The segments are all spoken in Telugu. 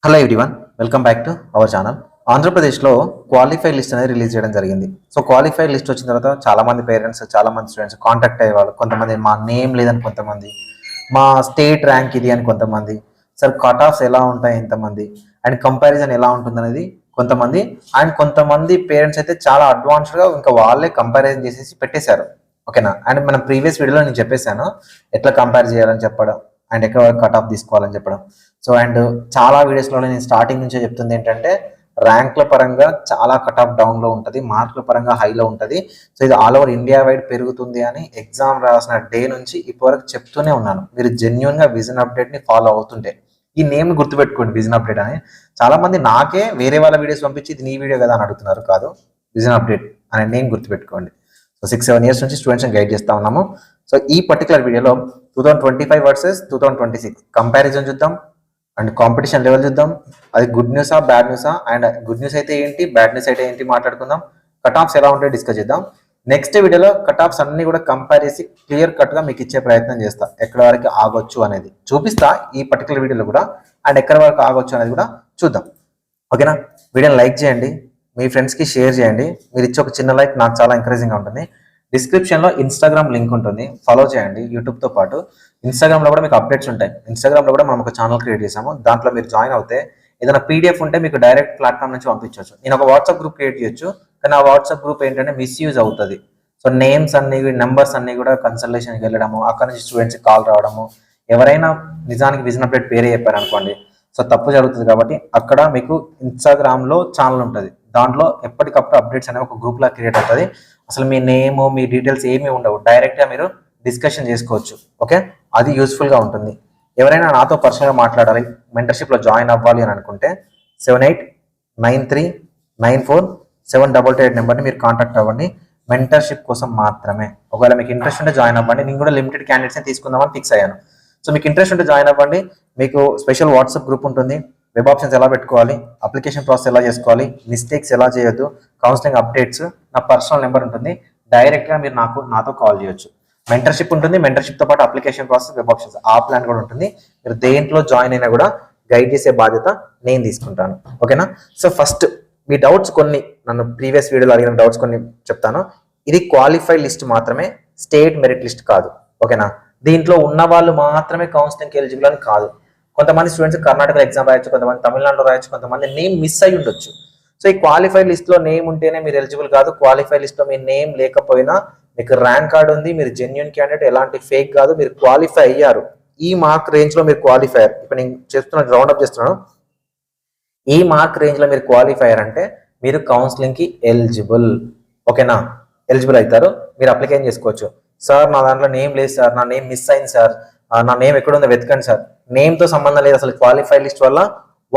Hello everyone, welcome back to our channel. ఆంధ్రప్రదేశ్లో క్వాలిఫైడ్ లిస్ట్ అనేది రిలీజ్ చేయడం జరిగింది. సో క్వాలిఫైడ్ లిస్ట్ వచ్చిన తర్వాత చాలామంది పేరెంట్స్, చాలామంది స్టూడెంట్స్ కాంటాక్ట్ అయ్యేవాళ్ళు. కొంతమంది మా నేమ్ లేదని, కొంతమంది మా స్టేట్ ర్యాంక్ ఇది అని, కొంతమంది సార్ కట్ ఆఫ్స్ ఎలా ఉంటాయి ఎంతమంది అండ్ కంపారిజన్ ఎలా ఉంటుంది అనేది కొంతమంది. అండ్ కొంతమంది పేరెంట్స్ అయితే చాలా అడ్వాన్స్డ్గా ఇంకా వాళ్ళే కంపారిజన్ చేసేసి పెట్టేశారు. ఓకేనా. అండ్ మన ప్రీవియస్ వీడియోలో నేను చెప్పేశాను ఎట్లా కంపేర్ చేయాలని చెప్పడం అండ్ ఎక్కడ కట్ ఆఫ్ తీసుకోవాలని చెప్పడం. సో అండ్ చాలా వీడియోస్లో నేను స్టార్టింగ్ నుంచే చెప్తుంది ఏంటంటే ర్యాంక్ల పరంగా చాలా కట్ ఆఫ్ డౌన్లో ఉంటుంది, మార్కుల పరంగా హైలో ఉంటుంది. సో ఇది ఆల్ ఓవర్ ఇండియా వైడ్ పెరుగుతుంది అని ఎగ్జామ్ రాసిన డే నుంచి ఇప్పటివరకు చెప్తూనే ఉన్నాను. మీరు జెన్యున్గా విజన్ అప్డేట్ని ఫాలో అవుతుంటే ఈ నేమ్ గుర్తుపెట్టుకోండి, విజన్ అప్డేట్ అని. చాలా మంది నాకే వేరే వాళ్ళ వీడియోస్ పంపించి ఇది నీ వీడియో కదా అని అడుగుతున్నారు. కాదు, విజన్ అప్డేట్ అనే నేమ్ గుర్తుపెట్టుకోండి. సో 6-7 ఇయర్స్ నుంచి స్టూడెంట్స్ని గైడ్ చేస్తూ ఉన్నాము. సో ఈ పర్టికులర్ వీడియోలో 2025 వర్సెస్ 2026 కంపారిజన్ చూద్దాం అండ్ కాంపిటీషన్ లెవెల్ చూద్దాం. అది గుడ్ న్యూసా బ్యాడ్ న్యూసా, అండ్ గుడ్ న్యూస్ అయితే ఏంటి, బ్యాడ్ న్యూస్ అయితే ఏంటి మాట్లాడుకుందాం. కట్ ఆఫ్స్ ఎలా ఉంటాయో డిస్కస్ చేద్దాం. నెక్స్ట్ వీడియోలో కట్ ఆఫ్స్ అన్ని కూడా కంపేర్ చేసి క్లియర్ కట్గా మీకు ఇచ్చే ప్రయత్నం చేస్తా. ఎక్కడ వరకు ఆగొచ్చు అనేది చూపిస్తా ఈ పర్టికులర్ వీడియోలో కూడా, అండ్ ఎక్కడ వరకు ఆగొచ్చు అనేది కూడా చూద్దాం. ఓకేనా. వీడియోని లైక్ చేయండి, మీ ఫ్రెండ్స్కి షేర్ చేయండి. మీరు ఇచ్చే ఒక చిన్న లైక్ నాకు చాలా ఎంకరేజింగ్గా ఉంటుంది. డిస్క్రిప్షన్లో ఇన్స్టాగ్రామ్ లింక్ ఉంటుంది, ఫాలో చేయండి. యూట్యూబ్తో పాటు ఇన్స్టాగ్రామ్లో కూడా మీకు అప్డేట్స్ ఉంటాయి. ఇన్స్టాగ్రామ్లో కూడా మనం ఒక ఛానల్ క్రియేట్ చేసాము. దాంట్లో మీరు జాయిన్ అవుతే ఏదైనా పీడిఎఫ్ ఉంటే మీకు డైరెక్ట్ ప్లాట్ఫామ్ నుంచి పంపించవచ్చు. నేను ఒక వాట్సాప్ గ్రూప్ క్రియేట్ చేయొచ్చు, కానీ ఆ వాట్సాప్ గ్రూప్ ఏంటంటే మిస్యూజ్ అవుతుంది. సో నేమ్స్ అన్ని, నెంబర్స్ అన్ని కూడా కన్సల్టేషన్కి వెళ్ళడము, అక్కడ నుంచి స్టూడెంట్స్కి కాల్ రావడము, ఎవరైనా నిజానికి విజన్ అప్డేట్ పేరే చెప్పారనుకోండి, సో తప్పు జరుగుతుంది. కాబట్టి అక్కడ మీకు ఇన్స్టాగ్రామ్లో ఛానల్ ఉంటుంది, దాంట్లో ఎప్పటికప్పుడు అప్డేట్స్ అనేవి ఒక గ్రూప్లా క్రియేట్ అవుతుంది. అసలు మీ నేమ్, మీ డీటెయిల్స్ ఏమీ ఉండవు, డైరెక్ట్గా మీరు డిస్కషన్ చేసుకోవచ్చు. ఓకే, అది యూస్ఫుల్గా ఉంటుంది. ఎవరైనా నాతో పర్సనల్గా మాట్లాడాలి, మెంటర్షిప్లో జాయిన్ అవ్వాలి అని అనుకుంటే 7893947228 నెంబర్ని మీరు కాంటాక్ట్ అవ్వండి. మెంటర్షిప్ కోసం మాత్రమే. ఒకవేళ మీకు ఇంట్రెస్ట్ ఉంటే జాయిన్ అవ్వండి. నేను కూడా లిమిటెడ్ క్యాండిడేట్స్ని తీసుకుందామని ఫిక్స్ అయ్యాను. సో మీకు ఇంట్రెస్ట్ ఉంటే జాయిన్ అవ్వండి. మీకు స్పెషల్ వాట్సాప్ గ్రూప్ ఉంటుంది, వెబ్ ఆప్షన్స్ ఎలా పెట్టుకోవాలి, అప్లికేషన్ ప్రాసెస్ ఎలా చేసుకోవాలి, మిస్టేక్స్ ఎలా చేయొద్దు, కౌన్సిలింగ్ అప్డేట్స్, నా పర్సనల్ నెంబర్ ఉంటుంది, డైరెక్ట్గా మీరు నాతో కాల్ చేయొచ్చు. మెంటర్షిప్ ఉంటుంది, మెంటర్షిప్తో పాటు అప్లికేషన్ ప్రాసెస్, వెబ్ ఆప్షన్స్, ఆ ప్లాన్ కూడా ఉంటుంది. మీరు దేంట్లో జాయిన్ అయినా కూడా గైడ్ చేసే బాధ్యత నేను తీసుకుంటాను. ఓకేనా. సో ఫస్ట్ మీ డౌట్స్ కొన్ని, నన్ను ప్రీవియస్ వీడియోలో అడిగిన డౌట్స్ కొన్ని చెప్తాను. ఇది క్వాలిఫైడ్ లిస్ట్ మాత్రమే, స్టేట్ మెరిట్ లిస్ట్ కాదు. ఓకేనా. దీంట్లో ఉన్న వాళ్ళు మాత్రమే కౌన్సిలింగ్కి ఎలిజిబుల్ అని కాదు. కొంతమంది స్టూడెంట్స్ కర్ణాటకలో ఎగ్జామ్ రాయొచ్చు, కొంతమంది తమిళనాడులో రాయొచ్చు, కొంతమంది నేమ్ మిస్ అయి ఉండొచ్చు. సో ఈ క్వాలిఫైడ్ లిస్ట్లో నేమ్ ఉంటేనే మీరు ఎలిజిబుల్ కాదు. క్వాలిఫైడ్ లిస్ట్లో మీ నేమ్ లేకపోయినా మీకు ర్యాంక్ కార్డు ఉంది, మీరు జెన్యున్ క్యాండిడేట్, ఎలాంటి ఫేక్ కాదు, మీరు క్వాలిఫై అయ్యారు. ఈ మార్క్ రేంజ్లో మీరు క్వాలిఫైయర్, ఇప్పుడు నేను చేస్తున్నాను, రౌండప్ చేస్తున్నాను, ఈ మార్క్ రేంజ్లో మీరు క్వాలిఫైయర్ అంటే మీరు కౌన్సిలింగ్కి ఎలిజిబుల్. ఓకేనా. ఎలిజిబుల్ అవుతారు, మీరు అప్లికేషన్ చేసుకోవచ్చు. సార్ నా దాంట్లో నేమ్ లేదు సార్, నా నేమ్ మిస్ అయింది సార్, నా నేమ్ ఎక్కడుందో వెతకండి సార్. నేమ్తో సంబంధం లేదు. అసలు క్వాలిఫైడ్ లిస్ట్ వల్ల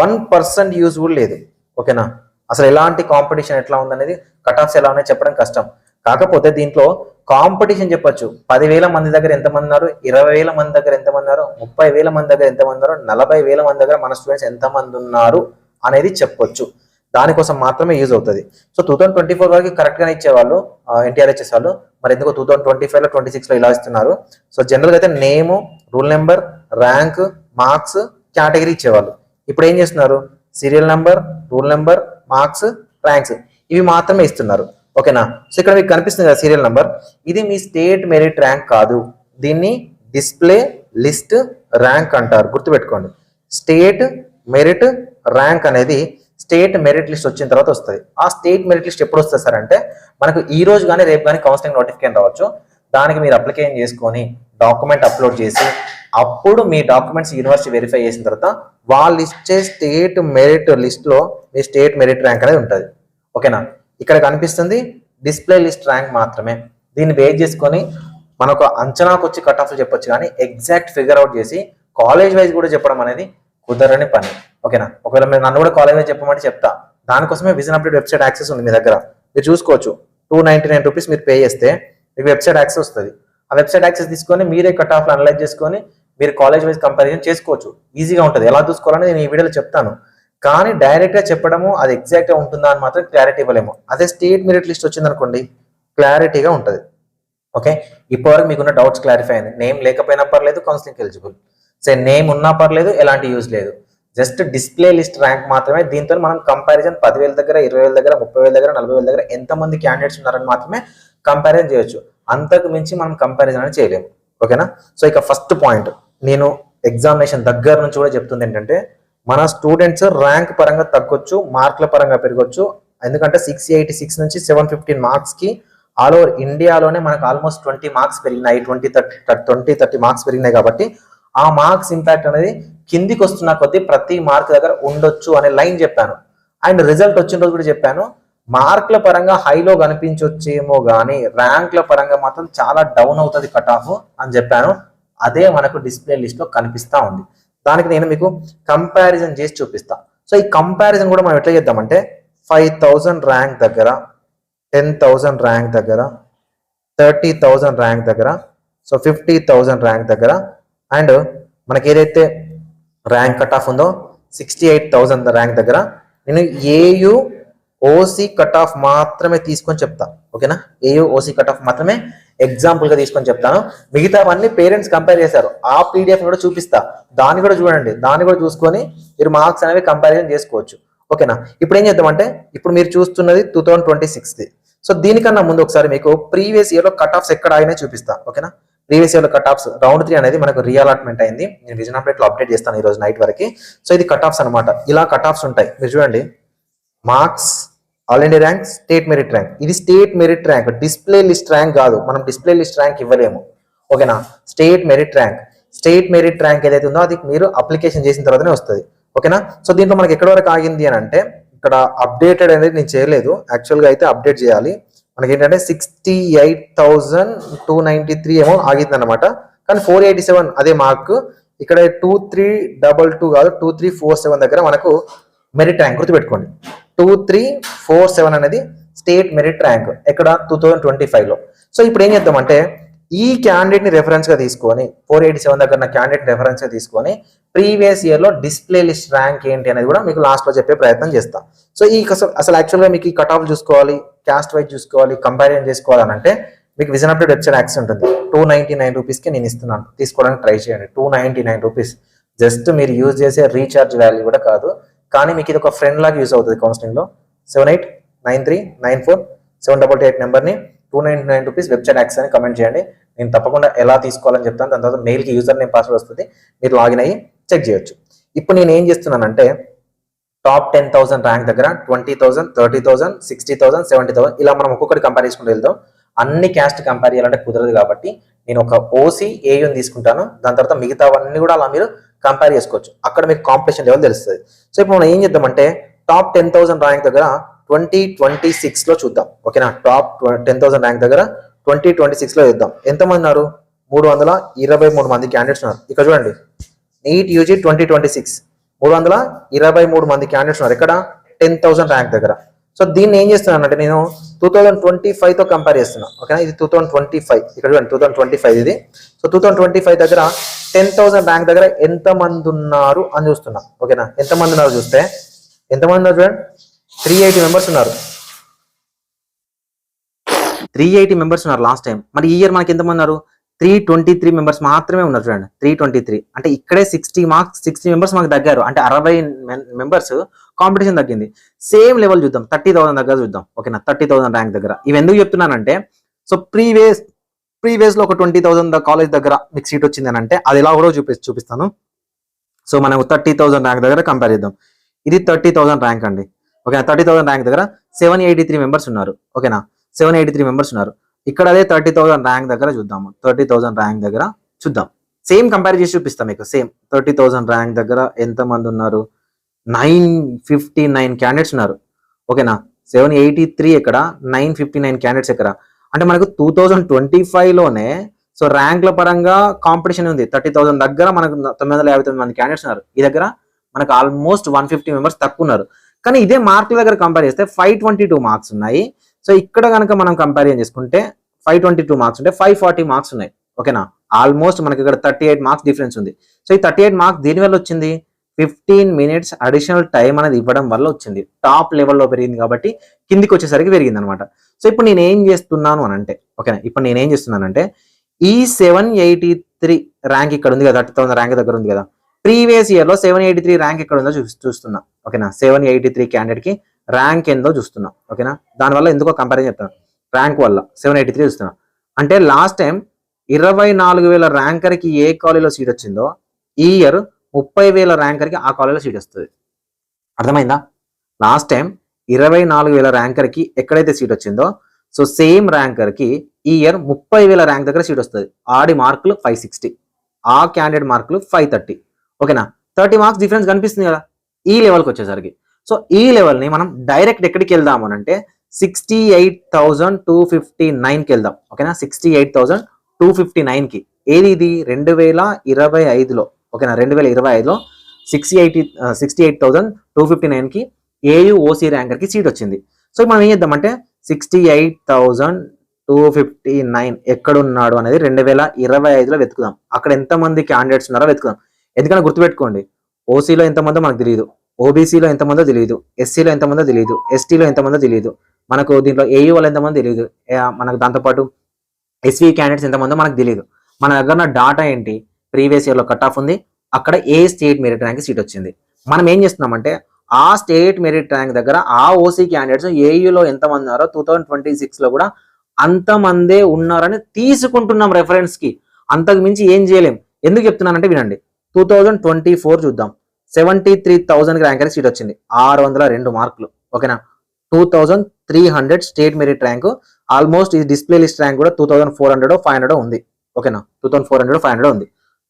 1% యూజ్ కూడా లేదు. ఓకేనా. అసలు ఎలాంటి కాంపిటీషన్ ఎట్లా ఉందనేది, కట్ ఆఫ్స్ ఎలా ఉన్నాయో చెప్పడం కష్టం. కాకపోతే దీంట్లో కాంపిటీషన్ చెప్పొచ్చు. 10,000 మంది దగ్గర ఎంతమంది ఉన్నారు, 20,000 మంది దగ్గర ఎంతమంది ఉన్నారు, 30,000 మంది దగ్గర ఎంతమంది ఉన్నారు, 40,000 మంది దగ్గర మన స్టూడెంట్స్ ఎంతమంది ఉన్నారు అనేది చెప్పొచ్చు. దానికోసం మాత్రమే యూజ్ అవుతుంది. సో 2024 వరకు కరెక్ట్గానే ఇచ్చేవాళ్ళు ఎన్టీఆర్హెచ్ఎస్ వాళ్ళు, మరి ఎందుకో 2025లో 26లో ఇలా ఇస్తున్నారు. సో జనరల్గా అయితే name, roll number, rank, marks, category ఇచ్చేవాళ్ళు. ఇప్పుడు ఏం చేస్తున్నారు, serial number, roll number, marks, ranks ఇవి మాత్రమే ఇస్తున్నారు. ఓకేనా. సో ఇక్కడ మీకు కనిపిస్తుంది కదా సీరియల్ నెంబర్, ఇది మీ స్టేట్ మెరిట్ ర్యాంక్ కాదు, దీన్ని డిస్ప్లే లిస్ట్ ర్యాంక్ అంటారు. గుర్తుపెట్టుకోండి, స్టేట్ మెరిట్ ర్యాంక్ అనేది స్టేట్ మెరిట్ లిస్ట్ వచ్చిన తర్వాత వస్తుంది. ఆ స్టేట్ మెరిట్ లిస్ట్ ఎప్పుడు వస్తుంది సార్ అంటే, మనకు ఈ రోజు కానీ రేపు కానీ కౌన్సిలింగ్ నోటిఫికేషన్ రావచ్చు. దానికి మీరు అప్లికేషన్ చేసుకొని డాక్యుమెంట్ అప్లోడ్ చేసి, అప్పుడు మీ డాక్యుమెంట్స్ యూనివర్సిటీ వెరిఫై చేసిన తర్వాత వాళ్ళు ఇచ్చే స్టేట్ మెరిట్ లిస్ట్లో మీ స్టేట్ మెరిట్ ర్యాంక్ అనేది ఉంటుంది. ఓకేనా. ఇక్కడ కనిపిస్తుంది డిస్ప్లే లిస్ట్ ర్యాంక్ మాత్రమే. దీన్ని బేస్ చేసుకొని మనకు అంచనాకు వచ్చి కట్ ఆఫ్లు చెప్పొచ్చు, కానీ ఎగ్జాక్ట్ ఫిగర్ అవుట్ చేసి కాలేజ్ వైజ్ కూడా చెప్పడం అనేది కుదరని పని. ఓకేనా. ఒకవేళ మీరు నన్ను కూడా కాలేజ్ వైజ్ చెప్పమంటే చెప్తా. దానికోసమే విజన్ అప్డేట్ వెబ్సైట్ యాక్సెస్ ఉంది మీ దగ్గర, మీరు చూసుకోవచ్చు. 299 రూపీస్ మీరు పే చేస్తే మీకు వెబ్సైట్ యాక్సెస్ వస్తుంది. ఆ వెబ్సైట్ యాక్సెస్ తీసుకొని మీరే కట్ ఆఫ్లు అనలైజ్ చేసుకొని మీరు కాలేజ్ వైజ్ కంపారిజన్ చేసుకోవచ్చు. ఈజీగా ఉంటుంది. ఎలా చూసుకోవాలని నేను ఈ వీడియోలో చెప్తాను, కానీ డైరెక్ట్గా చెప్పడము అది ఎగ్జాక్ట్గా ఉంటుందా అని మాత్రం క్లారిటీ ఇవ్వలేము. అదే స్టేట్ మెరిట్ లిస్ట్ వచ్చిందనుకోండి, క్లారిటీగా ఉంటుంది. ఓకే, ఇప్పటివరకు మీకున్న డౌట్స్ క్లారిఫై అయింది. నేమ్ లేకపోయినా పర్లేదు, కౌన్సిలింగ్ ఎలిజిబుల్. సరే నేమ్ ఉన్నా పర్లేదు, ఎలాంటి యూజ్ లేదు. జస్ట్ డిస్ప్లే లిస్ట్ ర్యాంక్ మాత్రమే. దీంతో మనం కంపారిజన్ 10,000 దగ్గర, 20,000 దగ్గర, 30,000 దగ్గర, 40,000 దగ్గర ఎంతమంది క్యాండిడేట్స్ ఉన్నారని మాత్రమే కంపారిజన్ చేయొచ్చు. అంతకు మించి మనం కంపారిజన్ అనేది చేయలేము. ఓకేనా. సో ఇక ఫస్ట్ పాయింట్ నేను ఎగ్జామినేషన్ దగ్గర నుంచి కూడా చెప్తుంది ఏంటంటే, మన స్టూడెంట్స్ ర్యాంక్ పరంగా తగ్గొచ్చు, మార్కుల పరంగా పెరగొచ్చు. ఎందుకంటే 686 నుంచి 715 మార్క్స్కి ఆల్ ఓవర్ ఇండియాలోనే మనకు ఆల్మోస్ట్ 20 మార్క్స్ పెరిగినాయి, 20-30 మార్క్స్ పెరిగినాయి. కాబట్టి ఆ మార్క్స్ ఇంపాక్ట్ అనేది కిందికి వస్తున్న కొద్దీ ప్రతి మార్క్ దగ్గర ఉండొచ్చు అనే లైన్ చెప్పాను. అండ్ రిజల్ట్ వచ్చిన రోజు కూడా చెప్పాను, మార్కుల పరంగా హైలో కనిపించొచ్చేమో కానీ ర్యాంక్ల పరంగా మాత్రం చాలా డౌన్ అవుతుంది కట్ ఆఫ్ అని చెప్పాను. అదే మనకు డిస్ప్లే లిస్ట్ లో కనిపిస్తా ఉంది. దానికి నేను మీకు కంపారిజన్ చేసి చూపిస్తా. సో ఈ కంపారిజన్ కూడా మనం ఎట్లా చేద్దామంటే, 5,000 ర్యాంక్ దగ్గర, 10,000 ర్యాంక్ దగ్గర, 30,000 ర్యాంక్ దగ్గర, సో 50,000 ర్యాంక్ దగ్గర, అండ్ మనకి ఏదైతే ర్యాంక్ కట్ ఆఫ్ ఉందో 68,000 ర్యాంక్ దగ్గర నేను ఏయు ఓసీ కట్ ఆఫ్ మాత్రమే తీసుకొని చెప్తా. ఓకేనా. ఏయు ఓసీ కట్ ఆఫ్ మాత్రమే ఎగ్జాంపుల్ గా తీసుకొని చెప్తాను. మిగతావన్నీ పేరెంట్స్ కంపేర్ చేశారు, ఆ పీడిఎఫ్ కూడా చూపిస్తా, దాన్ని కూడా చూడండి, దాన్ని కూడా చూసుకొని మీరు మార్క్స్ అనేవి కంపారిజన్ చేసుకోవచ్చు. ఓకేనా. ఇప్పుడు ఏం చేద్దామంటే, ఇప్పుడు మీరు చూస్తున్నది 2026ది. సో దీనికన్నా ముందు ఒకసారి మీకు ప్రీవియస్ ఇయర్ లో కట్ ఆఫ్స్ ఎక్కడ అయినా చూపిస్తా. ఓకేనా. ప్రీవియస్ ఇయర్ లో కట్ ఆఫ్స్ రౌండ్ 3 అనేది మనకు రీఅలాట్మెంట్ అయింది. నేను విజన్ అప్డేట్ లో అప్డేట్ చేస్తాను ఈ రోజు నైట్ వరకు. సో ఇది కట్ ఆఫ్స్ అనమాట. ఇలా కట్ ఆఫ్స్ ఉంటాయి. మీరు చూడండి, marks, all India rank, state merit rank. ఇది state merit rank, display list rank కాదు. మనం డిస్ప్లే లిస్ట్ ర్యాంక్ ఇవ్వలేము. ఓకేనా. State merit rank. State merit rank ఏదైతే ఉందో అది మీరు అప్లికేషన్ చేసిన తర్వాతనే వస్తుంది. ఓకేనా. సో దీంట్లో మనకి ఎక్కడి వరకు ఆగింది అని అంటే, ఇక్కడ అప్డేటెడ్ అనేది నేను చేయలేదు, యాక్చువల్గా అయితే అప్డేట్ చేయాలి. మనకి ఏంటంటే 68,293 ఏమో ఆగింది అనమాట. కానీ 487 అదే మార్క్. ఇక్కడ 2322 కాదు, 2347 దగ్గర మనకు మెరిట్ ర్యాంక్ గుర్తుపెట్టుకోండి. 2347 అనేది స్టేట్ మెరిట్ ర్యాంక్ ఎక్కడ 2025 లో. సో ఇప్పుడు ఏం చేద్దామంటే, ఈ క్యాండిడేట్ ని రెఫరెన్స్ గా తీసుకొని 487 దగ్గర ఉన్న క్యాండిడేట్ రెఫరెన్స్ గా తీసుకొని ప్రీవియస్ ఇయర్ లో డిస్ప్లే లిస్ట్ ర్యాంక్ ఏంటి అనేది కూడా మీకు లాస్ట్ లో చెప్పే ప్రయత్నం చేస్తాం. సో ఈ అసలు యాక్చువల్ గా మీకు ఈ కట్ ఆఫ్ చూసుకోవాలి, క్యాస్ట్ వైజ్ చూసుకోవాలి, కంపారిజన్ చేసుకోవాలని అంటే మీకు విజన్ అప్డేట్ వెబ్సైట్ యాక్సెస్ ఉంటుంది. 299 రూపీస్కి నేను ఇస్తున్నాను, తీసుకోవడానికి ట్రై చేయండి. 299 రూపీస్ జస్ట్ మీరు యూజ్ చేసే రీఛార్జ్ వాల్యూ కూడా కాదు, కానీ మీకు ఇది ఒక ఫ్రెండ్ లాగా యూజ్ అవుతుంది కౌన్సిలింగ్ లో. 7893947888 నెంబర్ని 299 రూపీస్ వెబ్సైట్ యాక్సెస్ అని కమెంట్ చేయండి. నేను తప్పకుండా ఎలా తీసుకోవాలని చెప్తాను. దాని తర్వాత మెయిల్కి యూజర్ నేమ్ పాస్వర్డ్ వస్తుంది, మీరు లాగిన్ అయ్యి చెక్ చేయొచ్చు. ఇప్పుడు నేను ఏం చేస్తున్నానంటే, టాప్ 10,000 ర్యాంక్ దగ్గర 20,000, 30,000, 60,000, 70,000 ఇలా మనం ఒక్కొక్కటి కంపేర్ చేసుకుంటూ వెళ్దాం. అన్ని క్యాస్ట్ కంపేర్ చేయాలంటే కుదరదు కాబట్టి నేను ఒక ఓసీ ఏయుని తీసుకుంటాను. దాని తర్వాత మిగతావన్నీ కూడా అలా మీరు కంపేర్ చేసుకోవచ్చు. అక్కడ మీకు కాంపిటీషన్ లెవెల్ తెలుస్తుంది. సో ఇప్పుడు మనం ఏం చేద్దామంటే, టాప్ 10,000 ర్యాంక్ దగ్గర 2026 లో చూద్దాం. ఓకేనా. టాప్ 10,000 ర్యాంక్ దగ్గర 2026 లో చూద్దాం. ఎంతమంది ఉన్నారు? 323 మంది క్యాండిడేట్స్ ఉన్నారు. ఇక్కడ చూడండి, నీట్ యూజీ 2026 323 మంది క్యాండిడేట్స్ ఉన్నారు. ఇక్కడ 10,000 ర్యాంక్ దగ్గర. సో దీన్ని ఏం చేస్తున్నాను అంటే, నేను 2025 తో కంపేర్ చేస్తున్నా. ఓకేనా. ఇది 2025, ఇక్కడ చూడండి 2025 ఇది. సో 2025 దగ్గర 10,000 ర్యాంక్ దగ్గర ఎంతమంది ఉన్నారు అని చూస్తున్నా. ఓకేనా. ఎంతమంది ఉన్నారు చూస్తే, ఎంతమంది ఉన్నారు చూడండి, 380 మెంబర్స్ ఉన్నారు. 380 మెంబర్స్ ఉన్నారు లాస్ట్ టైం. మరి ఈ ఇయర్ మనకి ఎంతమంది ఉన్నారు? 323 మెంబర్స్ మాత్రమే ఉన్నారు. చూడండి 323 అంటే ఇక్కడే 60 మెంబర్స్ మనకు తగ్గారు. అంటే 60 మెంబర్స్ కాంపిటీషన్ తగ్గింది. సేమ్ లెవెల్ చూద్దాం, 30,000 దగ్గర చూద్దాం. ఓకేనా. 30,000 ర్యాంక్ దగ్గర ఇవి ఎందుకు చెప్తున్నానంటే, సో ప్రీవియస్ లో ఒక 20,000 కాలేజ్ దగ్గర మీకు సీట్ వచ్చింది అని అంటే అది ఎలా కూడా చూపిస్తాను. సో మనం 30,000 ర్యాంక్ దగ్గర కంపేర్ చేద్దాం. ఇది 30,000 ర్యాంక్ అండి. ఓకేనా. 30,000 ర్యాంక్ దగ్గర 783 మెంబర్స్ ఉన్నారు. ఓకేనా. 783 మెంబర్స్ ఉన్నారు. ఇక్కడ అదే 30,000 ర్యాంక్ దగ్గర చూద్దాము. 30,000 ర్యాంక్ దగ్గర చూద్దాం. సేమ్ కంపేర్ చేసి చూపిస్తాం మీకు. సేమ్ 30,000 ర్యాంక్ దగ్గర ఎంతమంది ఉన్నారు? 959 క్యాండిడేట్స్ ఉన్నారు. ఓకేనా. 783 ఎక్కడ, 959 క్యాండిడేట్స్ ఎక్కడ. అంటే మనకు 2025 లోనే సో ర్యాంక్ల పరంగా కాంపిటీషన్ ఉంది. 30,000 దగ్గర మనకు 959 మంది క్యాండిడేట్స్ ఉన్నారు. ఈ దగ్గర మనకు ఆల్మోస్ట్ 150 మెంబర్స్ తక్కువ ఉన్నారు. కానీ ఇదే మార్కుల దగ్గర కంపేర్ చేస్తే 522 మార్క్స్ ఉన్నాయి. సో ఇక్కడ కనుక మనం కంపారిజన్ చేసుకుంటే 522 మార్క్స్ ఉంటే 540 మార్క్స్ ఉన్నాయి. ఓకేనా. ఆల్మోస్ట్ మనకి ఇక్కడ 38 మార్క్స్ డిఫరెన్స్ ఉంది. సో ఈ 38 మార్క్స్ దీని వల్ల వచ్చింది, 15 మినిట్స్ అడిషనల్ టైం అనేది ఇవ్వడం వల్ల వచ్చింది. టాప్ లెవెల్లో పెరిగింది కాబట్టి కిందికి వచ్చేసరికి పెరిగింది అనమాట. సో ఇప్పుడు నేను ఏం చేస్తున్నాను అని అంటే, ఓకేనా, ఇప్పుడు నేను ఏం చేస్తున్నానంటే, ఈ 783 ర్యాంక్ ఇక్కడ ఉంది కదా, 30,000 ర్యాంక్ దగ్గర ఉంది కదా, ప్రీవియస్ ఇయర్లో 783 ర్యాంక్ ఎక్కడ ఉందో చూస్తున్నా. ఓకేనా, 783 క్యాండిడేట్కి ర్యాంక్ ఎంతో చూస్తున్నా. ఓకేనా, దానివల్ల ఎందుకో కంపారిజన్ చెప్తాను. ర్యాంక్ వల్ల 783 చూస్తున్నా అంటే లాస్ట్ టైం 24,000 ర్యాంకర్కి ఏ కాలేజీలో సీట్ వచ్చిందో ఈ ఇయర్ 30,000 ర్యాంకర్కి ఆ కాలేజీలో సీట్ వస్తుంది. అర్థమైందా? లాస్ట్ టైం 24,000 ర్యాంకర్కి ఎక్కడైతే సీట్ వచ్చిందో సో సేమ్ ర్యాంకర్కి ఈ ఇయర్ 30,000 ర్యాంక్ దగ్గర సీట్ వస్తుంది. ఆడి మార్కులు 560, ఆ క్యాండిడేట్ మార్కులు 530. ఓకేనా, 30 మార్క్స్ డిఫరెన్స్ కనిపిస్తుంది కదా ఈ లెవెల్కి వచ్చేసరికి. సో ఈ లెవెల్ని మనం డైరెక్ట్ ఎక్కడికి వెళ్దాము అంటే 68,259కి వెళ్దాం. ఓకేనా, 68,259కి. ఏది ఇది 2025లో. ఓకేనా, 2025లో 68,259కి ఏయు ఓసీ ర్యాంకర్కి సీట్ వచ్చింది. సో మనం ఏం చేద్దామంటే 68,259 ఎక్కడున్నాడు అనేది 2025లో వెతుకుదాం. అక్కడ ఎంతమంది క్యాండిడేట్స్ ఉన్నారో వెతుకుదాం. ఎందుకంటే గుర్తుపెట్టుకోండి, ఓసీలో ఎంతమందో మనకు తెలియదు, ఓబీసీలో ఎంతమందో తెలియదు, ఎస్సీలో ఎంతమందో తెలియదు, ఎస్టీలో ఎంతమందో తెలియదు, మనకు దీంట్లో ఏయూ వాళ్ళు ఎంతమంది తెలియదు, మనకు దాంతోపాటు ఎస్వీ క్యాండిడేట్స్ ఎంతమందో మనకు తెలియదు. మన దగ్గర డాటా ఏంటి, ప్రీవియస్ ఇయర్లో కట్ ఆఫ్ ఉంది, అక్కడ ఏ స్టేట్ మెరిట్ ర్యాంక్ సీట్ వచ్చింది. మనం ఏం చేస్తున్నామంటే ఆ స్టేట్ మెరిట్ ర్యాంక్ దగ్గర ఆ ఓసీ క్యాండిడేట్స్ ఏయూలో ఎంతమంది ఉన్నారో 2026లో కూడా అంతమందే ఉన్నారని తీసుకుంటున్నాం రెఫరెన్స్కి. అంతకు మించి ఏం చేయలేం. ఎందుకు చెప్తున్నానంటే వినండి, 2024 చూద్దాం. 73,000కి ర్యాంక్ సీట్ వచ్చింది, 602 మార్కులు. ఓకేనా, 2,300 స్టేట్ మెరిట్ ర్యాంకు. ఆల్మోస్ట్ ఈ డిస్ప్లే లిస్ట్ ర్యాంక్ కూడా 2,400 500 ఉంది. ఓకేనా, 2,400 500 ఉంది.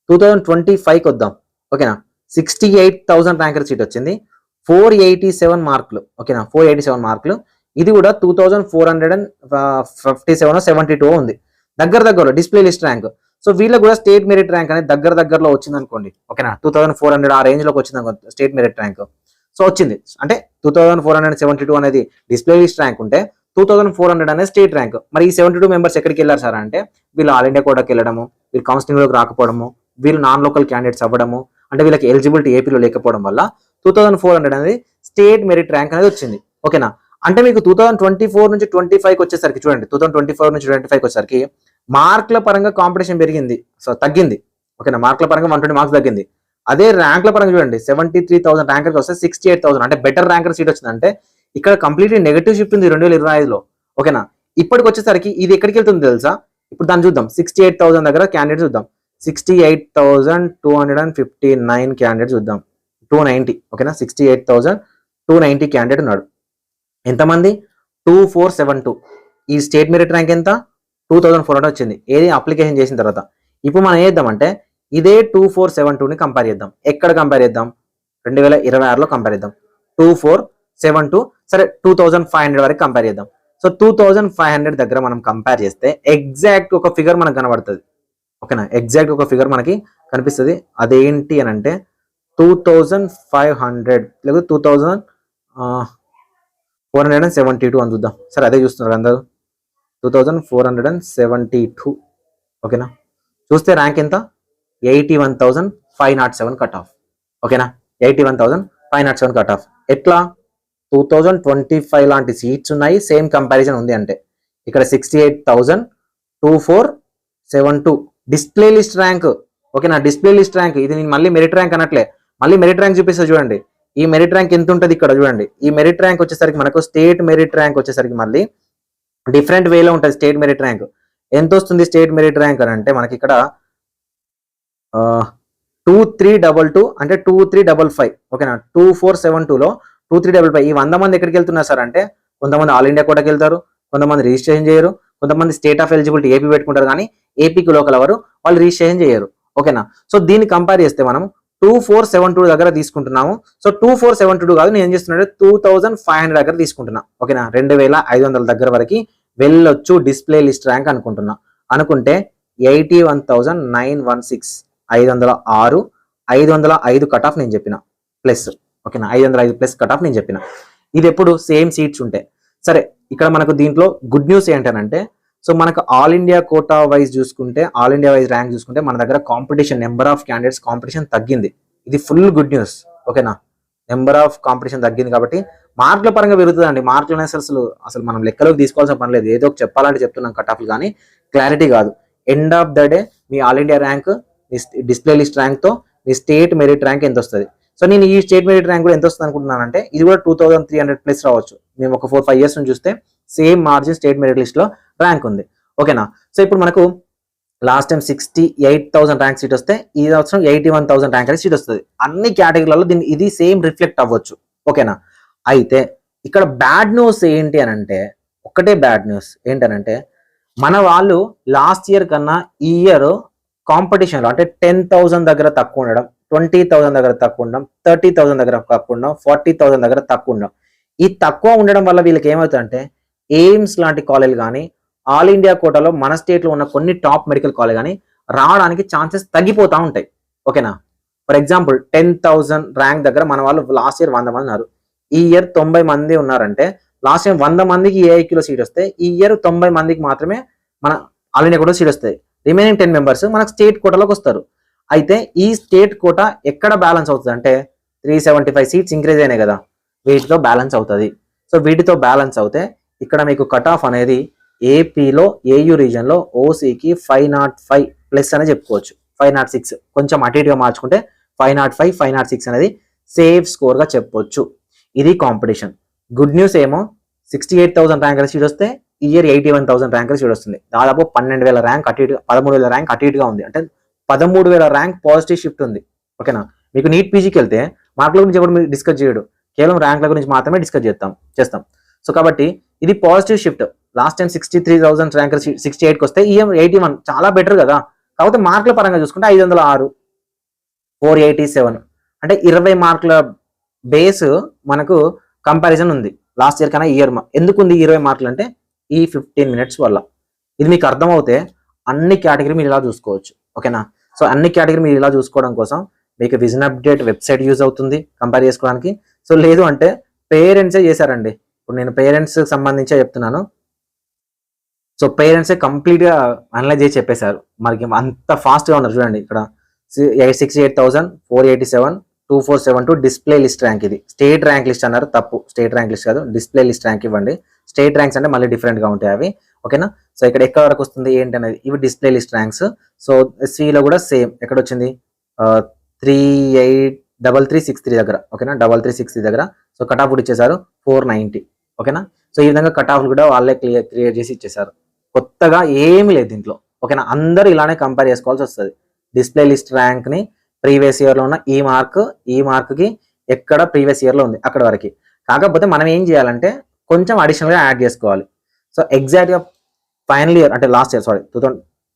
2025కి వద్దాం. ఓకేనా, 68,000 ర్యాంకర్ సీట్ వచ్చింది, 487 మార్కులు. ఓకేనా, 487 మార్కులు. ఇది కూడా 2,457 72 ఉంది. దగ్గరలో డిస్ప్లే లిస్ట్ ర్యాంక్. సో వీళ్ళకి కూడా స్టేట్ మెరిట్ ర్యాంక్ అనేది దగ్గరలో వచ్చింది అనుకోండి. ఓకేనా, 2,400 ఆ రేంజ్లోకి వచ్చింది అనుకో స్టేట్ మెరిట్ ర్యాంక్. సో వచ్చింది అంటే 2,472 అనేది డిస్ప్లే లిస్ట్ ర్యాంక్ ఉంటే 2,400 అనేది స్టేట్ ర్యాంక్. మరి ఈ 72 మెంబర్స్ ఎక్కడికి వెళ్ళారు సార్ అంటే వీళ్ళు ఆల్ ఇండియా కోటాకి వెళ్ళడము, వీళ్ళు కౌన్సిలింగ్లోకి రాకపోవడము, వీళ్ళు నాన్ లోకల్ క్యాండిడేట్స్ అవ్వడము, అంటే వీళ్ళకి ఎలిజిబిలిటీ ఏపీలో లేకపోవడం వల్ల 2,400 అనేది స్టేట్ మెరిట్ ర్యాంక్ అనేది వచ్చింది. ఓకేనా, అంటే మీకు 2024 నుంచి 25కి వచ్చేసరికి చూడండి, 2024 నుంచి 25కి వచ్చేసరికి మార్కుల పరంగా కాంపిటీషన్ పెరిగింది, సో తగ్గింది. ఓకేనా, మార్కుల పరంగా 120 మార్క్స్ తగ్గింది. అదే ర్యాంకుల పరంగా చూడండి, 73,000 ర్యాంకర్కి వస్తే 68,000 అంటే బెటర్ ర్యాంకర్ సీట్ వచ్చింది. అంటే ఇక్కడ కంప్లీట్లీ నెగటివ్ షిఫ్ట్ ఉంది 2025లో. ఓకేనా, ఇప్పటికి వచ్చేసరికి ఇది ఎక్కడికి వెళ్తుంది తెలుసా? ఇప్పుడు దాన్ని చూద్దాం. 68,000 దగ్గర క్యాండిడేట్ చూద్దాం. 68,259 క్యాండిడేట్ చూద్దాం. 290. ఓకేనా, 68,290 క్యాండిడేట్ ఉన్నాడు. ఎంతమంది? 2472. ఈ స్టేట్ మెరిట్ ర్యాంక్ ఎంత? 2,400 వచ్చింది. ఏది అప్లికేషన్ చేసిన తర్వాత. ఇప్పుడు మనం ఏం చేద్దామంటే ఇదే 2472ని కంపేర్ చేద్దాం. ఎక్కడ కంపేర్ చేద్దాం? 2026లో కంపేర్ చేద్దాం. 2472 సరే 2,500 వరకు కంపేర్ చేద్దాం. సో 2,500 దగ్గర మనం కంపేర్ చేస్తే ఎగ్జాక్ట్ ఒక ఫిగర్ మనకు కనబడుతుంది. ఓకేనా, ఎగ్జాక్ట్ ఒక ఫిగర్ మనకి కనిపిస్తుంది. అదేంటి అని అంటే 2,500 లేకపోతే 2,472 అని చూద్దాం. సరే అదే చూస్తున్నారు అందరూ, 2,472. ఓకేనా, చూస్తే ర్యాంక్ ఎంత? 81,507 కట్ ఆఫ్. ఓకేనా, 81,507 కట్ ఆఫ్. ఎట్లా? 2025 లాంటి సీట్స్ ఉన్నాయి, సేమ్ కంపారిజన్ ఉంది. అంటే ఇక్కడ 68,2472 డిస్ప్లే లిస్ట్ ర్యాంక్. ఓకేనా, డిస్ప్లే లిస్ట్ ర్యాంక్. ఇది నేను మళ్ళీ మెరిట్ ర్యాంక్ అనట్లే, మళ్ళీ మెరిట్ ర్యాంక్ చూపిస్తా చూడండి. ఈ మెరిట్ ర్యాంక్ ఎంత ఉంటుంది ఇక్కడ చూడండి. ఈ మెరిట్ ర్యాంక్ వచ్చేసరికి మనకు స్టేట్ మెరిట్ ర్యాంక్ వచ్చేసరికి మళ్ళీ డిఫరెంట్ వేలో ఉంటుంది. స్టేట్ మెరిట్ ర్యాంక్ ఎంత వస్తుంది? స్టేట్ మెరిట్ ర్యాంక్ అని అంటే మనకి ఇక్కడ 2322 అంటే 2355. ఓకేనా, 2472లో 2355. ఈ 100 మంది ఎక్కడికి వెళ్తున్నారు సార్ అంటే కొంతమంది ఆల్ ఇండియా కోటాకి వెళ్తారు, కొంతమంది రిజిస్ట్రేషన్ చేయరు, కొంతమంది స్టేట్ ఆఫ్ ఎలిజిబిలిటీ ఏపీ పెట్టుకుంటారు, కానీ ఏపీకి లోకల్ ఎవరు వాళ్ళు రిజిస్ట్రేషన్ చేయరు. ఓకేనా, సో దీన్ని కంపేర్ చేస్తే మనం 2472 దగ్గర తీసుకుంటున్నాము. సో 2472 కాదు, నేను ఏం చేస్తున్నాను 2,500 దగ్గర తీసుకుంటున్నా. ఓకేనా, 2,500 దగ్గర వరకు వెళ్ళొచ్చు డిస్ప్లే లిస్ట్ ర్యాంక్ అనుకుంటున్నా. అనుకుంటే 81,916 506 505 కట్ ఆఫ్ నేను చెప్పిన ప్లస్. ఓకేనా, 505 ప్లస్ కట్ ఆఫ్ నేను చెప్పిన. ఇది ఎప్పుడు సేమ్ సీట్స్ ఉంటాయి. సరే, ఇక్కడ మనకు దీంట్లో గుడ్ న్యూస్ ఏంటంటే సో మనకు ఆల్ ఇండియా కోటా వైజ్ చూసుకుంటే, ఆల్ ఇండియా వైజ్ ర్యాంక్ చూసుకుంటే మన దగ్గర competition, number of candidates competition తగ్గింది. ఇది ఫుల్ గుడ్ న్యూస్. ఓకేనా, నెంబర్ ఆఫ్ కాంపిటీషన్ తగ్గింది కాబట్టి మార్కుల పరంగా పెరుగుతుందండి. మార్కులు అసలు మనం లెక్కలోకి తీసుకోవాల్సిన పని లేదు. ఏదో చెప్పాలంటే చెప్తున్నాం కట్ ఆఫ్లు, కానీ క్లారిటీ కాదు. ఎండ్ ఆఫ్ ద డే మీ all India rank display list ర్యాంక్తో మీ స్టేట్ మెరిట్ ర్యాంక్ ఎంత వస్తుంది. సో నేను ఈ స్టేట్ మెరిట్ ర్యాంక్ కూడా ఎంత వస్తుంది అనుకుంటున్నానంటే ఇది కూడా 2300 ప్లస్ రావచ్చు. మేము ఒక 4-5 years నుంచి చూస్తే same margin state merit list లో ర్యాంక్ ఉంది. ఓకేనా. సో ఇప్పుడు మనకు లాస్ట్ టైం 68,000 ర్యాంక్ సీట్ వస్తే ఈ సంవత్సరం 81,000 ర్యాంక్ అనేది సీట్ వస్తుంది. అన్ని కేటగిరీలలో దీన్ని ఇది సేమ్ రిఫ్లెక్ట్ అవ్వచ్చు. ఓకేనా. అయితే ఇక్కడ బ్యాడ్ న్యూస్ ఏంటి అని అంటే ఒక్కటే బ్యాడ్ న్యూస్ ఏంటనంటే మన వాళ్ళు లాస్ట్ ఇయర్ కన్నా ఈ ఇయర్ కాంపిటీషన్లో అంటే 10,000 దగ్గర తక్కువ ఉండడం, 20,000 దగ్గర తక్కువ ఉండడం, 30,000 దగ్గర తక్కువ ఉండడం, 40,000 దగ్గర తక్కువ ఉండడం. ఈ తక్కువ ఉండడం వల్ల వీళ్ళకి ఏమవుతుందంటే ఎయిమ్స్ లాంటి కాలేజ్ కానీ ఆల్ ఇండియా కోటాలో మన స్టేట్లో ఉన్న కొన్ని టాప్ మెడికల్ కాలేజ్ కానీ రావడానికి ఛాన్సెస్ తగ్గిపోతూ ఉంటాయి. ఓకేనా. ఫర్ ఎగ్జాంపుల్ 10,000 ర్యాంక్ దగ్గర మన వాళ్ళు లాస్ట్ ఇయర్ 100 మంది ఉన్నారు, ఈ ఇయర్ 90 మంది ఉన్నారంటే లాస్ట్ ఇయర్ 100 మందికి ఏఐక్యూలో సీట్ వస్తే ఈ ఇయర్ 90 మందికి మాత్రమే మన ఆల్ ఇండియా కోటా సీట్ వస్తాయి. రిమైనింగ్ 10 మెంబర్స్ మనకు స్టేట్ కోటాలోకి వస్తారు. అయితే ఈ స్టేట్ కోటా ఎక్కడ బ్యాలెన్స్ అవుతుంది అంటే 375 సీట్స్ ఇంక్రీజ్ అయినాయి కదా, వీటితో బ్యాలెన్స్ అవుతుంది. సో వీటితో బ్యాలెన్స్ అవుతే ఇక్కడ మీకు కట్ ఆఫ్ అనేది ఏపీలో ఏయూ రీజన్లో ఓసీకి 505 ప్లస్ అని చెప్పుకోవచ్చు. 506 కొంచెం అటు ఇటుగా మార్చుకుంటే 505, 506 అనేది సేఫ్ స్కోర్గా చెప్పొచ్చు. ఇది కాంపిటీషన్. గుడ్ న్యూస్ ఏమో 68,000 ర్యాంక్ సీట్ వస్తే ఈ ఇయర్ 81,000 ర్యాంక్ సీట్ వస్తుంది. దాదాపు 12,000 ర్యాంక్ అటు ఇటుగా 13,000 ర్యాంక్ అటు ఇటుగా ఉంది. అంటే 13,000 ర్యాంక్ పాజిటివ్ షిఫ్ట్ ఉంది. ఓకేనా. మీకు నీట్ పీజీకి వెళ్తే మార్కుల గురించి ఎవరు మీరు డిస్కస్ చేయడు, కేవలం ర్యాంక్ల గురించి మాత్రమే డిస్కస్ చేస్తాం. సో కాబట్టి ఇది positive shift. Last time 63,000 rank 68కి వస్తే ఈ 81 చాలా బెటర్ కదా. కాకపోతే మార్కుల పరంగా చూసుకుంటే 506, 487 అంటే 20 మార్కుల బేస్ మనకు కంపారిజన్ ఉంది లాస్ట్ ఇయర్ కన్నా. ఇయర్ ఎందుకు ఉంది 20 మార్కులు అంటే ఈ 15 minutes వల్ల. ఇది మీకు అర్థమవుతే అన్ని కేటగిరీ మీరు ఇలా చూసుకోవచ్చు. ఓకేనా. సో అన్ని కేటగిరీ మీరు ఇలా చూసుకోవడం కోసం మీకు విజన్ అప్డేట్ వెబ్సైట్ యూజ్ అవుతుంది కంపేర్ చేసుకోవడానికి. సో లేదు అంటే పేరెంట్సే చేశారండి. ఇప్పుడు నేను పేరెంట్స్ సంబంధించే చెప్తున్నాను. సో పేరెంట్సే కంప్లీట్గా అనలైజ్ చేసి చెప్పేశారు. మనకి అంత ఫాస్ట్గా ఉన్నారు చూడండి. ఇక్కడ 68,000, 487, 2472 డిస్ప్లే లిస్ట్ ర్యాంక్. ఇది స్టేట్ ర్యాంక్ లిస్ట్ అన్నారు, తప్పు. స్టేట్ ర్యాంక్ లిస్ట్ కాదు, డిస్ప్లే లిస్ట్ ర్యాంక్ ఇవ్వండి. స్టేట్ ర్యాంక్స్ అంటే మళ్ళీ డిఫరెంట్గా ఉంటాయి అవి. ఓకేనా. సో ఇక్కడ ఎక్కడ వరకు వస్తుంది ఏంటి అనేది ఇవి డిస్ప్లే లిస్ట్ ర్యాంక్స్. సో సిలో కూడా సేమ్ ఎక్కడ వచ్చింది 383363 దగ్గర. ఓకేనా. 3363 దగ్గర. సో కట్ ఆఫ్ కూడా ఇచ్చేసారు 490. ఓకేనా. సో ఈ విధంగా కట్ ఆఫ్ కూడా వాళ్ళే క్లియర్ చేసి ఇచ్చేసారు. కొత్తగా ఏమీ లేదు దీంట్లో. ఓకేనా. అందరూ ఇలానే కంపేర్ చేసుకోవాల్సి వస్తుంది. డిస్ప్లే లిస్ట్ ర్యాంక్ ని ప్రీవియస్ ఇయర్ లో ఉన్న ఈ మార్క్కి ఎక్కడ ప్రీవియస్ ఇయర్ లో ఉంది అక్కడ వరకు. కాకపోతే మనం ఏం చేయాలంటే కొంచెం అడిషనల్ గా యాడ్ చేసుకోవాలి. సో ఎగ్జాక్ట్ గా ఫైనల్ ఇయర్ అంటే లాస్ట్ ఇయర్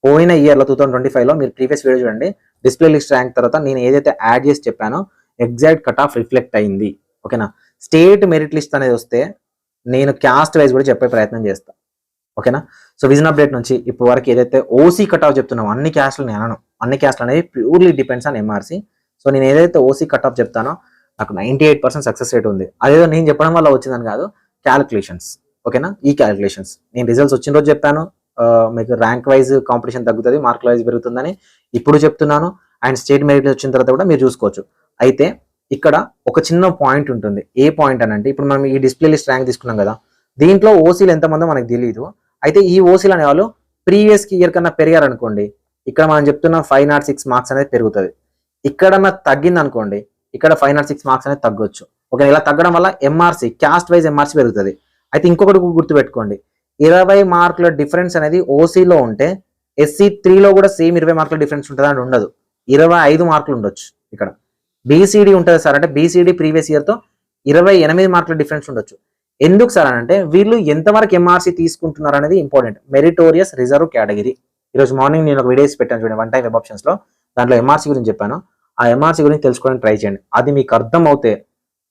పోయిన ఇయర్ లో 2025లో మీరు ప్రీవియస్ వీడియో చూడండి. డిస్ప్లే లిస్ట్ ర్యాంక్ తర్వాత నేను ఏదైతే యాడ్ చేసి చెప్పానో ఎగ్జాక్ట్ కట్ ఆఫ్ రిఫ్లెక్ట్ అయింది. ఓకేనా. స్టేట్ మెరిట్ లిస్ట్ అనేది వస్తే నేను క్యాస్ట్ వైజ్ కూడా చెప్పే ప్రయత్నం చేస్తాను. ఓకేనా. సో విజన్ అప్డేట్ నుంచి ఇప్పుడు వరకు ఏదైతే ఓసీ కట్ ఆఫ్ చెప్తున్నామో అన్ని క్యాస్ట్లు నేను అనను. అన్ని క్యాస్ట్లు అనేవి purely depends on MRC. So నేను ఏదైతే ఓసీ కట్ ఆఫ్ చెప్తానో నాకు 98% సక్సెస్ రేట్ ఉంది. అదేదో నేను చెప్పడం వల్ల వచ్చిందని కాదు, క్యాలిక్యులేషన్స్. ఓకేనా. ఈ క్యాలిక్యులేషన్స్ నేను రిజల్ట్స్ వచ్చిన రోజు చెప్పాను మీకు ర్యాంక్ వైజ్ కాంపిటీషన్ తగ్గుతుంది, మార్కుల వైజ్ పెరుగుతుందని ఇప్పుడు చెప్తున్నాను. అండ్ స్టేట్ మెరిట్ వచ్చిన తర్వాత కూడా మీరు చూసుకోవచ్చు. అయితే ఇక్కడ ఒక చిన్న పాయింట్ ఉంటుంది. ఏ పాయింట్ అని అంటే ఇప్పుడు మనం ఈ డిస్ప్లే లిస్ట్ ర్యాంక్ తీసుకున్నాం కదా, దీంట్లో ఓసీలు ఎంతమందో మనకు తెలియదు. అయితే ఈ ఓసీలు అనే వాళ్ళు ప్రీవియస్ ఇయర్ కన్నా పెరిగారు అనుకోండి, ఇక్కడ మనం చెప్తున్న 506 మార్క్స్ అనేది పెరుగుతుంది. ఇక్కడన్నా తగ్గింది అనుకోండి, ఇక్కడ 506 మార్క్స్ అనేది తగ్గొచ్చు. ఓకే. ఇలా తగ్గడం వల్ల ఎంఆర్సీ క్యాస్ట్ వైజ్ ఎంఆర్సీ పెరుగుతుంది. అయితే ఇంకొకటి గుర్తుపెట్టుకోండి, 20 మార్కుల డిఫరెన్స్ అనేది ఓసీలో ఉంటే SC3లో కూడా సేమ్ 20 మార్కుల డిఫరెన్స్ ఉంటుంది అని ఉండదు. 25 మార్కులు ఉండొచ్చు. ఇక్కడ బీసీడీ ఉంటుంది సార్ అంటే బీసీడీ ప్రీవియస్ ఇయర్తో 28 మార్కుల డిఫరెన్స్ ఉండొచ్చు. ఎందుకు సార్ అని అంటే వీళ్ళు ఎంతవరకు ఎంఆర్సీ తీసుకుంటున్నారు అనేది ఇంపార్టెంట్. Meritorious reserve category. ఈరోజు మార్నింగ్ నేను ఒక వీడియోస్ పెట్టాను చూడండి, వన్ టైం వెబ్ ఆప్షన్స్లో. దాంట్లో ఎంఆర్సీ గురించి చెప్పాను. ఆ ఎంఆర్సీ గురించి తెలుసుకోవడానికి ట్రై చేయండి. అది మీకు అర్థం అవుతే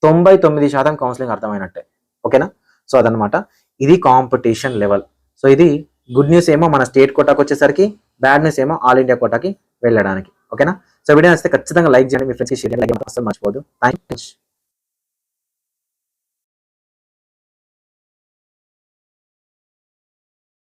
99% కౌన్సిలింగ్ అర్థమైనట్టే. ఓకేనా. సో అదనమాట, ఇది కాంపిటీషన్ లెవెల్. సో ఇది గుడ్ న్యూస్ ఏమో మన స్టేట్ కోటాకి వచ్చేసరికి, బ్యాడ్ న్యూస్ ఏమో ఆల్ ఇండియా కోటాకి వెళ్ళడానికి. ఓకేనా. సో వీడియో నచ్చితే ఖచ్చితంగా లైక్ చేయండి, మీ ఫ్రెండ్స్కి షేర్ చేయండి, అసలు మర్చిపోదు. Thank you.